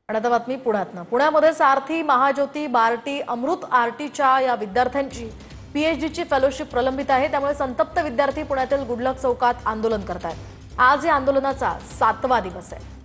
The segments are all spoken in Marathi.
आणि आता बातमी पुण्यातनं। पुण्यामध्ये सारथी, महाज्योती, बार्टी, अमृत आरटीच्या या विद्यार्थ्यांची पीएचडीची फेलोशिप प्रलंबित आहे। त्यामुळे संतप्त विद्यार्थी पुण्यातील गुडलक चौकात आंदोलन करतात। आज या आंदोलनाचा 7वा दिवस आहे।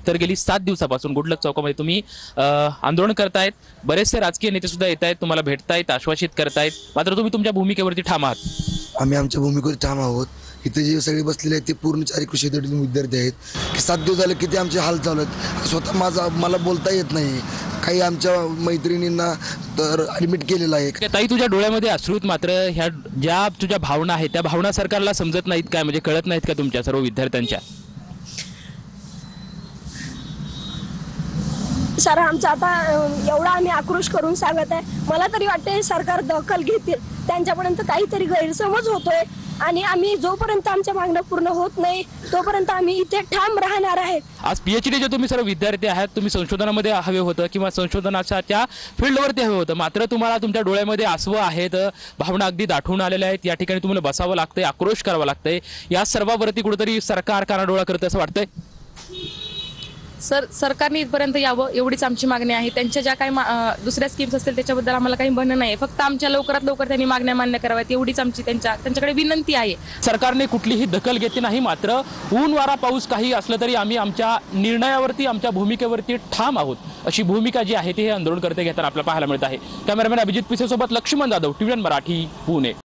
तर गेली 7 दिवसापासून गुडलक चौकामध्ये तुम्ही आंदोलन करतायत। बरेचसे राजकीय नेते सुद्धा येत आहेत, तुम्हाला भेटतायत, आश्वासित करतायत, मात्र तुम्ही तुमच्या भूमिकेवरती ठाम आहात। आम्ही आमच्या भूमिकेवर ठाम आहोत। इथे जे सगळे बसलेले आहेत ते पूर्ण 4 कृषी विद्यार्थी आहेत की 7 दिवस झाले किती आमचे हाल चालू आहेत। स्वतः मला बोलता येत नाही। काही आमच्या मैत्रिणींना तर ॲडमिट केलेलं आहे। ताई, तुझ्या डोळ्यामध्ये अश्रूत, मात्र ह्या ज्या तुझ्या भावना आहेत त्या भावना सरकारला समजत नाहीत काय? म्हणजे कळत नाहीत का तुमच्या सर्व विद्यार्थ्यांच्या? सर, आमचा आता एवढा आम्ही आक्रोश करून सांगत आहे। मला तरी वाटते सरकार दखल घेतील, त्यांच्यापर्यंत काहीतरी गैरसमज होतोय आणि आम्ही जोपर्यंत आमच्या मागण्या पूर्ण होत नाही तोपर्यंत आम्ही इथे ठाम राहणार आहे। आज पीएचडीचे तुम्ही सर्व विद्यार्थी आहात, तुम्ही संशोधनामध्ये हवे होतं किंवा संशोधनाच्या फील्डवरती हवे होतं, मात्र तुम्हाला तुमच्या डोळ्यामध्ये आसवं आहेत, भावना अगदी दाटून आलेल्या आहेत। या ठिकाणी तुम्हाला बसावं लागतंय, आक्रोश करावा लागतंय। या सर्वावरती कुठेतरी सरकार कानाडोळा करतं असं वाटतंय? सरकारने इथपर्यंत यावं एवढीच आमची मागणी आहे। त्यांच्या ज्या काही दुसऱ्या स्कीम्स असतील त्याच्याबद्दल आम्हाला काही म्हणणं नाही, फक्त आमच्या लवकरात लवकर त्यांनी मागण्या मान्य कराव्यात एवढीच आमची त्यांच्याकडे विनंती आहे। सरकारने कुठलीही दखल घेतली नाही, मात्र ऊन वारा पाऊस काही असलं तरी आम्ही आमच्या निर्णयावरती, आमच्या भूमिकेवरती ठाम आहोत, अशी भूमिका जी आहे ती हे आंदोलनकर्ते घेताना आपल्याला पाहायला मिळत आहे। कॅमेरामॅन अभिजित पिसे सोबत लक्ष्मण जाधव, TVN मराठी, पुणे।